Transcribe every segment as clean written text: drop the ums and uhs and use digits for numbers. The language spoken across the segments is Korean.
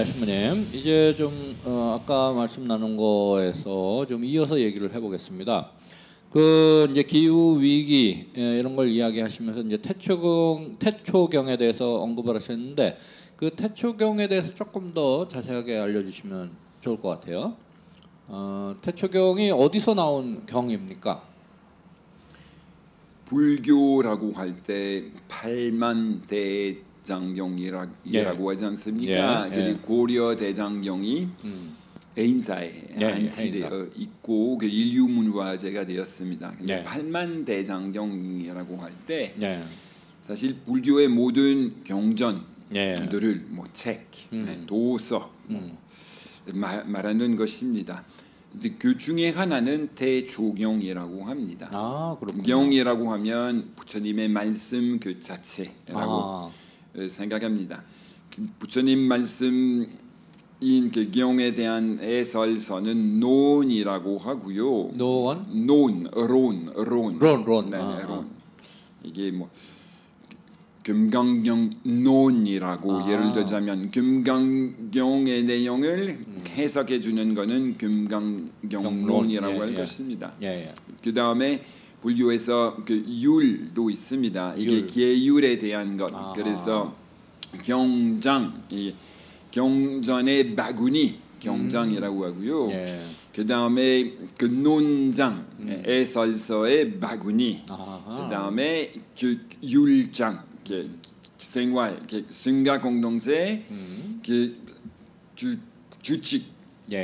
네, 신부님. 이제 좀 아까 말씀 나눈 거에서 좀 이어서 얘기를 해보겠습니다. 그 이제 기후 위기 이런 걸 이야기하시면서 이제 태초경에 대해서 언급을 하셨는데 그 태초경에 대해서 조금 더 자세하게 알려주시면 좋을 것 같아요. 태초경이 어디서 나온 경입니까? 불교라고 할 때 팔만대장경이라고 하지 않습니까? 그리고 고려 대장경이 해인사에 안치되어 있고 그 인류 문화재가 되었습니다. 근데 팔만대장경이라고 할 때 사실 불교의 모든 경전들을 뭐 책, 도서 말하는 것입니다. 근데 그 중에 하나는 대조경이라고 합니다. 경이라고 하면 부처님의 말씀 그 자체라고 생각합니다. 부처님 말씀인 그 경에 대한 해설서는 논이라고 하고요. 론. 이게 뭐 금강경 논이라고 예를 들자면 금강경의 내용을 해석해 주는 것은 금강경론이라고 할 것입니다. 그 다음에 불교에서 그 율도 있습니다. 이게 계율에 대한 것. 그래서 경전의 바구니 경장이라고 하고요. 그 다음에 그 논장 해설서의 바구니. 그 다음에 그 율장 생활, 생각 공동체,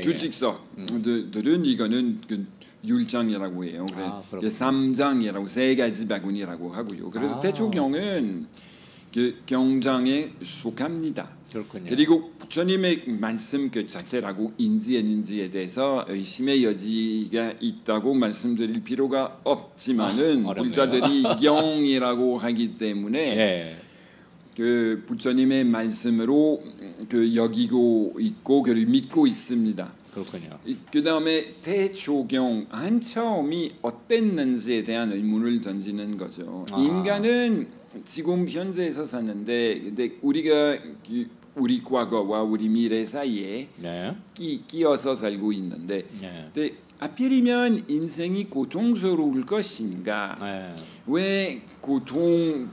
규칙서들은 이거는 그 율장이라고 해요. 그래 3장이라고 세 가지 바구니라고 하고요. 그래서 태초경은 그 경장에 속합니다. 그렇군요. 그리고 부처님의 말씀 그 자체라고 인지했는지에 대해서 의심의 여지가 있다고 말씀드릴 필요가 없지만은 불자들이 경이라고 하기 때문에 그 부처님의 말씀으로 그 여기고 있고 그리고 믿고 있습니다. 그렇군요. 그 다음에 태초경 한처음이 어땠는지에 대한 의문을 던지는 거죠. 인간은 지금 현재에서 사는데 근데 우리가 우리 과거와 우리 미래 사이에 끼어서 살고 있는데 근데 하필이면 인생이 고통스러울 것인가? 왜 고통을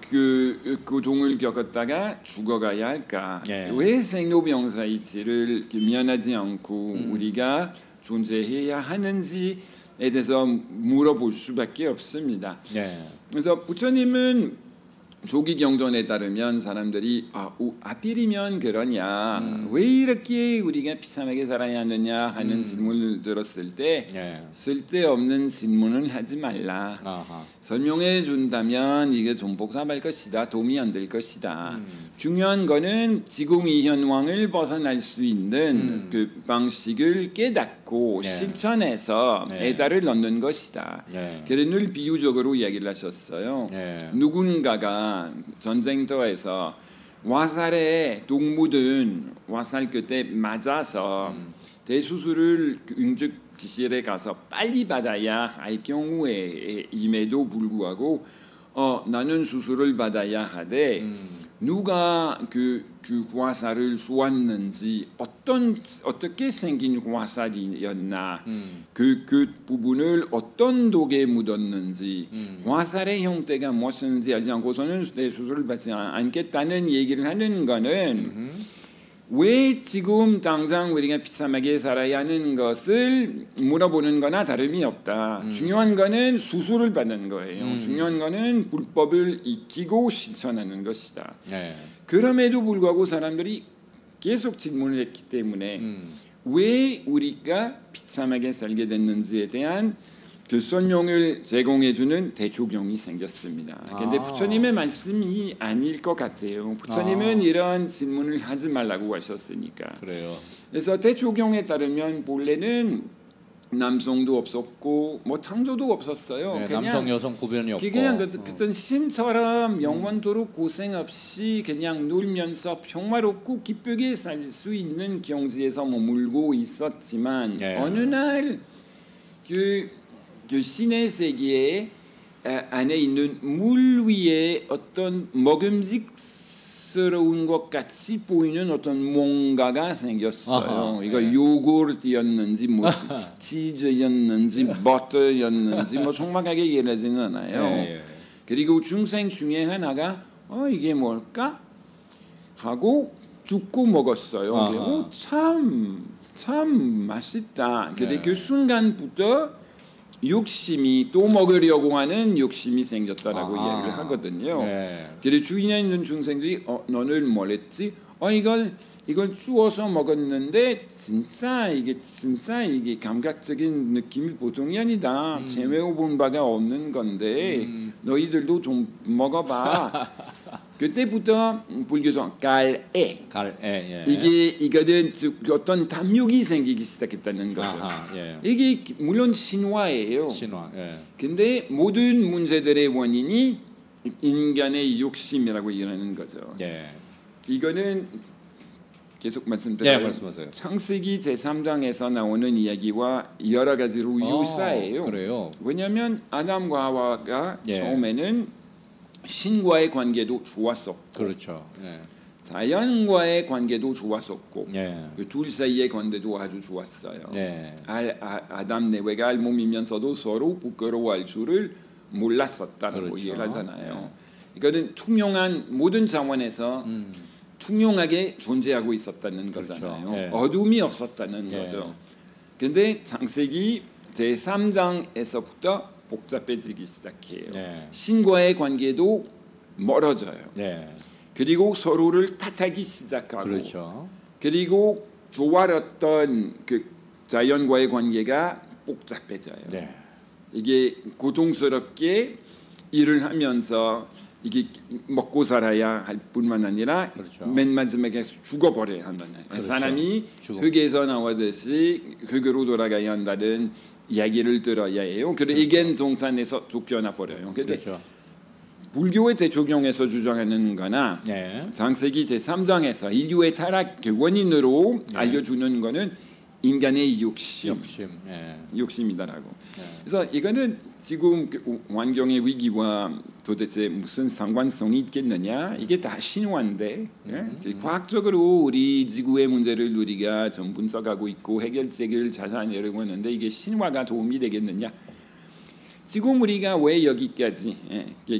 겪었다가 죽어가야 할까? 왜 생로병사이치를 면하지 않고 우리가 존재해야 하는지에 대해서 물어볼 수밖에 없습니다. 그래서 부처님은 조기 경전에 따르면 사람들이 하필이면 그러냐 왜 이렇게 우리가 비참하게 살아야 하느냐 하는 질문을 들었을 때 쓸데없는 질문을 하지 말라. 설명해 준다면 이게 좀 복잡할 것이다. 도움이 안 될 것이다. 중요한 거는 지금 이 현황을 벗어날 수 있는 그 방식을 깨닫고 실천해서 애달을 얻는 것이다. 그래서 늘 비유적으로 이야기를 하셨어요. 누군가가 전쟁터에서 화살에 동무든 화살 끝에 맞아서 대수술을 응급실에 가서 빨리 받아야 할 경우에 임에도 불구하고 나는 수술을 받아야 하되 누가 그 화살을 쏘았는지 어떻게 생긴 화살이었나 그 부분을 어떤 독에 묻었는지 화살의 형태가 무엇인지 알지 않고서는 내 수술을 받지 않겠다는 얘기를 하는 거는 왜 지금 당장 우리가 비참하게 살아야 하는 것을 물어보는 거나 다름이 없다. 중요한 거는 수술을 받는 거예요. 중요한 거는 불법을 익히고 실천하는 것이다. 그럼에도 불구하고 사람들이 계속 질문을 했기 때문에 왜 우리가 비참하게 살게 됐는지에 대한 그 설명을 제공해주는 대조경이 생겼습니다. 그런데 부처님의 말씀이 아닐 것 같아요. 부처님은 이런 질문을 하지 말라고 하셨으니까. 그래요. 그래서 대조경에 따르면 본래는 남성도 없었고 뭐 창조도 없었어요. 그냥 남성 여성 구별이 없고 그냥 그런 신처럼 영원토록 고생 없이 그냥 놀면서 평화롭고 기쁘게 살 수 있는 경지에서 머물고 있었지만 어느 날 그 신의 세계에 안에 있는 물 위에 어떤 먹음직스러운 자연스러운 것 같이 보이는 어떤 뭔가가 생겼어요. 아하, 이거 예. 요구르트였는지 뭐 치즈였는지 버터였는지 뭐 정확하게 이해하지는 않아요. 예. 그리고 중생 중에 하나가 이게 뭘까? 하고 줍고 먹었어요. 그리고 참 맛있다. 근데 그 순간부터 욕심이 또 먹으려고 하는 욕심이 생겼다라고 이야기를 하거든요. 그리고 주위에 있는 중생들이 너는 뭘 했지? 이걸 주워서 먹었는데 진짜 이게 감각적인 느낌이 보통이 아니다. 재배워본 바가 없는 건데 너희들도 좀 먹어봐. 그때부터 불교적 갈애. 예. 이거는 어떤 탐욕이 생기기 시작했다는 거죠. 예. 이게 물론 신화예요. 신화. 예. 근데 모든 문제들의 원인이 인간의 욕심이라고 이야기하는 거죠. 예. 이거는 계속 말씀드려요. 예, 말씀하세요. 창세기 제3장에서 나오는 이야기와 여러 가지로 유사해요. 그래요. 왜냐하면 아담과 하와가 예. 처음에는 신과의 관계도 좋았었고, 그렇죠. 예. 자연과의 관계도 좋았었고, 예. 그 둘 사이의 관계도 아주 좋았어요. 예. 아담 내외가 알몸이면서도 서로 부끄러워할 줄을 몰랐었다라고 그렇죠. 이야기하잖아요. 이거는 투명한 모든 차원에서 투명하게 존재하고 있었다는 그렇죠. 거잖아요. 예. 어둠이 없었다는 예. 거죠. 근데 창세기 제3장에서부터 복잡해지기 시작해요. 네. 신과의 관계도 멀어져요. 네. 그리고 서로를 탓하기 시작하고, 그렇죠. 그리고 조화롭던 그 자연과의 관계가 복잡해져요. 네. 이게 고통스럽게 일을 하면서 이게 먹고 살아야 할 뿐만 아니라 그렇죠. 맨 마지막에 죽어버려야 한다는 그렇죠. 사람이 죽음. 흙에서 나오듯이 흙으로 돌아가야 한다는 이야기를 들어야 해요. 그래서 이겐 동산에서 쫓겨나 버려요. 그렇죠. 불교의 대조경에서 주장하는 거나 네. 창세기 제3장에서 인류의 타락 원인으로 알려주는 거는 인간의 욕심이다라고. 그래서 이거는 지금 환경의 위기와 도대체 무슨 상관성이 있겠느냐? 이게 다 신화인데 과학적으로 우리 지구의 문제를 우리가 좀 분석하고 있고 해결책을 찾아내려고 하는데 이게 신화가 도움이 되겠느냐? 지금 우리가 왜 여기까지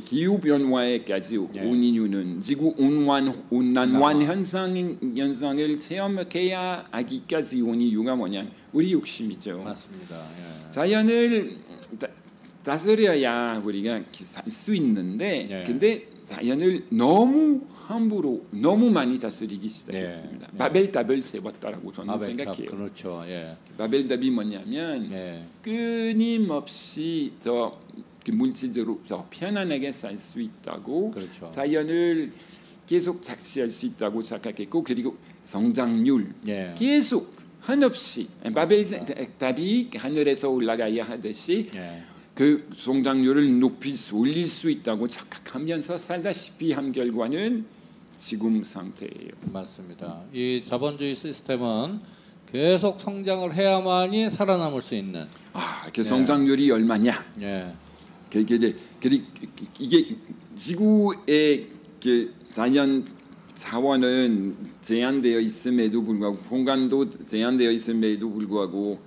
기후 변화에까지 온 이유는 지구 온난화 현상을 체험해야 하기까지 온 이유가 뭐냐? 우리 욕심이죠. 맞습니다. 예. 자연을 다스려야 우리가 살 수 있는데, 근데 자연을 너무 함부로 너무 많이 다스리기 시작했습니다. 바벨탑을 세웠다라고 저는 생각해요. 그렇죠. 예. 바벨탑이 뭐냐면 끊임없이 더 물질적으로 더 편안하게 살 수 있다고, 그렇죠. 자연을 계속 착취할 수 있다고 착각했고, 그리고 성장률 계속 한없이 바벨탑이 하늘에서 올라가야 하듯이 그 성장률을 올릴 수 있다고 착각하면서 살다시피 한 결과는 지금 상태예요. 맞습니다. 이 자본주의 시스템은 계속 성장을 해야만이 살아남을 수 있는. 그 성장률이 얼마냐? 이게 지구의 그 자연 자원은 제한되어 있음에도 불구하고 공간도 제한되어 있음에도 불구하고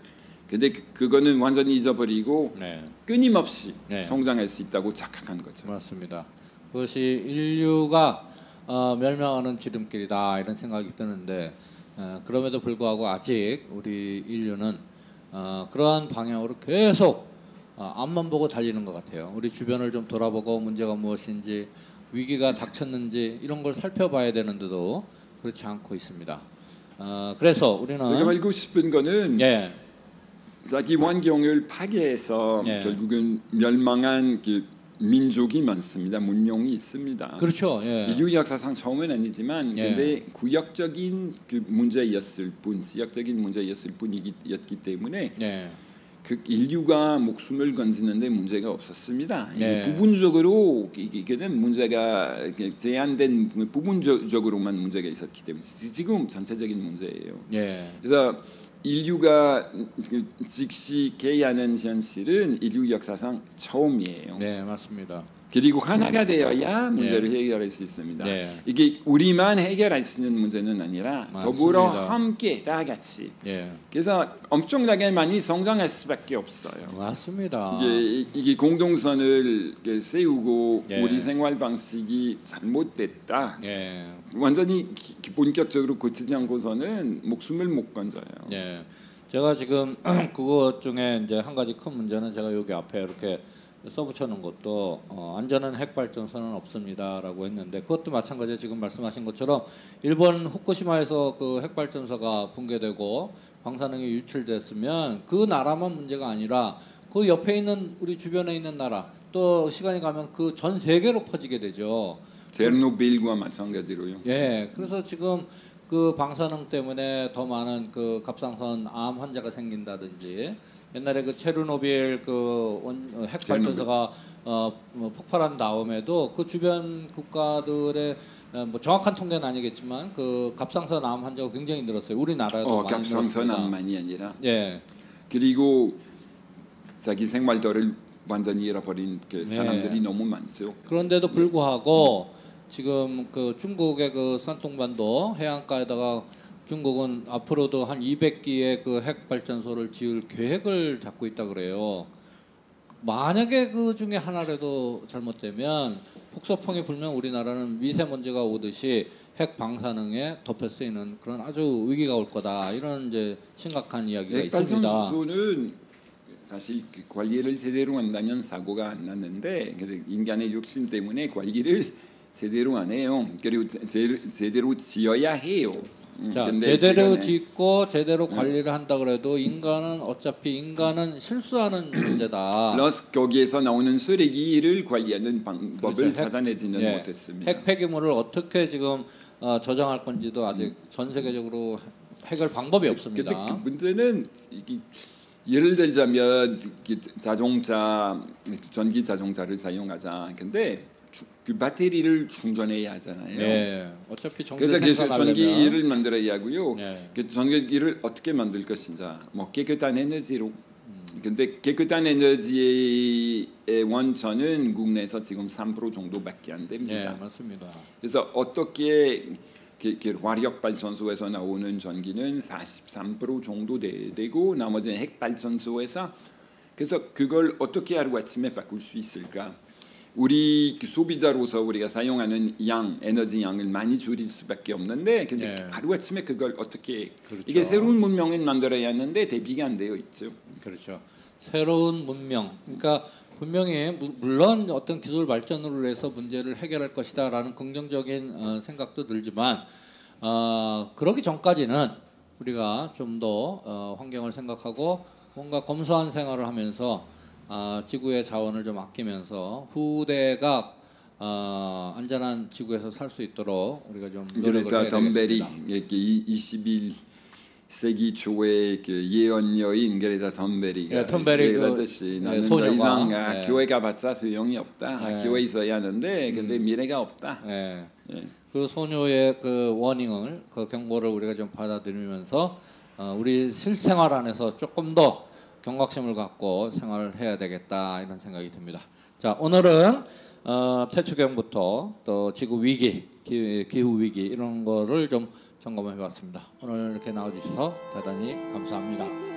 근데 그거는 완전히 잊어버리고 끊임없이 성장할 수 있다고 착각한 거죠. 맞습니다. 그것이 인류가 멸망하는 지름길이다 이런 생각이 드는데 그럼에도 불구하고 아직 우리 인류는 그러한 방향으로 계속 앞만 보고 달리는 것 같아요. 우리 주변을 좀 돌아보고 문제가 무엇인지 위기가 닥쳤는지 이런 걸 살펴봐야 되는데도 그렇지 않고 있습니다. 그래서 우리는 제가 말고 싶은 거는 자기 환경을 파괴해서 결국은 멸망한 그 민족이 많습니다. 문명이 있습니다. 그렇죠. 인류 역사상 처음은 아니지만 근데 구역적인 그 문제였을 뿐, 지역적인 문제였을 뿐이었기 때문에 그 인류가 목숨을 건지는데 문제가 없었습니다. 부분적으로 이게는 문제가 제한된 부분적으로만 문제가 있었기 때문에 지금 전체적인 문제예요. 그래서 인류가 직시해야 하는 현실은 인류 역사상 처음이에요. 네, 맞습니다. 그리고 하나가 되어야 문제를 해결할 수 있습니다. 이게 우리만 해결할 수 있는 문제는 아니라 더불어 함께 다 같이. 그래서 엄청나게 많이 성장할 수밖에 없어요. 맞습니다. 이게 공동선을 세우고 우리 생활 방식이 잘못됐다. 완전히 본격적으로 고치지 않고서는 목숨을 못 건져요. 제가 지금 그것 중에 이제 한 가지 큰 문제는 제가 여기 앞에 이렇게 써붙여 놓은 것도 안전한 핵발전소는 없습니다라고 했는데 그것도 마찬가지로 지금 말씀하신 것처럼 일본 후쿠시마에서 그 핵발전소가 붕괴되고 방사능이 유출됐으면 그 나라만 문제가 아니라 그 옆에 있는 우리 주변에 있는 나라 또 시간이 가면 그 전 세계로 퍼지게 되죠. 체르노빌과 마찬가지로요. 그래서 지금 그 방사능 때문에 더 많은 그 갑상선 암 환자가 생긴다든지 옛날에 그 체르노빌 그 핵발전소가 폭발한 다음에도 그 주변 국가들의 뭐 정확한 통계는 아니겠지만 그 갑상선 암 환자가 굉장히 늘었어요. 우리나라에도 많이 늘었습니다. 갑상선 암만이 아니라. 그리고 자기 생활들을 완전히 잃어버린 그 사람들이 너무 많죠. 그런데도 불구하고 지금 그 중국의 그 산둥반도 해안가에다가 중국은 앞으로도 한 200기의 그 핵 발전소를 지을 계획을 잡고 있다 그래요. 만약에 그 중에 하나라도 잘못되면 폭소풍이 불면 우리나라는 미세먼지가 오듯이 핵 방사능에 덮여 쓰이는 그런 아주 위기가 올 거다. 이런 이제 심각한 이야기가 있습니다. 핵 발전소는 사실 관리를 제대로 한다면 사고가 안 났는데 인간의 욕심 때문에 관리를 제대로 안 해요. 그리고 제대로 지어야 해요. 자, 제대로 짓고 제대로 관리를 한다 그래도 인간은 어차피 인간은 실수하는 존재다. 플러스 거기에서 나오는 쓰레기를 관리하는 방법을 찾아내지는 못했습니다. 핵 폐기물을 어떻게 지금 저장할 건지도 아직 전 세계적으로 해결 방법이 없습니다. 근데 그 문제는 예를 들자면 자동차 전기 자동차를 사용하자. 근데 그 배터리를 충전해야 하잖아요. 어차피 그래서 전기를 만들어야 하고요. 그 전기를 어떻게 만들 것인가? 뭐 깨끗한 에너지로. 근데 깨끗한 에너지의 원천은 국내에서 지금 3% 정도밖에 안 됩니다. 맞습니다. 그래서 어떻게 그 화력 발전소에서 나오는 전기는 43% 정도 되고 나머지는 핵 발전소에서 그래서 그걸 어떻게 하루아침에 바꿀 수 있을까? 우리 소비자로서 우리가 사용하는 에너지 양을 많이 줄일 수밖에 없는데 근데 하루아침에 그걸 어떻게 이게 새로운 문명을 만들어야 하는데 대비가 안 되어 있죠. 그렇죠. 새로운 문명. 그러니까 분명히 물론 어떤 기술 발전으로 해서 문제를 해결할 것이다라는 긍정적인 생각도 들지만 그러기 전까지는 우리가 좀 더 환경을 생각하고 뭔가 검소한 생활을 하면서 지구의 자원을 좀 아끼면서 후대가 안전한 지구에서 살 수 있도록 우리가 좀 노력을 해야 되겠습니다. 21세기 초에 그 예언 여인 그레타 텀베리가 그 나는 더 이상 교회 가봤자 소용이 없다. 교회 있어야 하는데 근데 미래가 없다. 그 소녀의 그 워닝을 그 경고를 우리가 좀 받아들이면서 우리 실생활 안에서 조금 더 경각심을 갖고 생활을 해야 되겠다 이런 생각이 듭니다. 자, 오늘은 태초경부터 또 지구 위기, 기후 위기 이런 거를 좀 점검해 봤습니다. 오늘 이렇게 나와주셔서 대단히 감사합니다.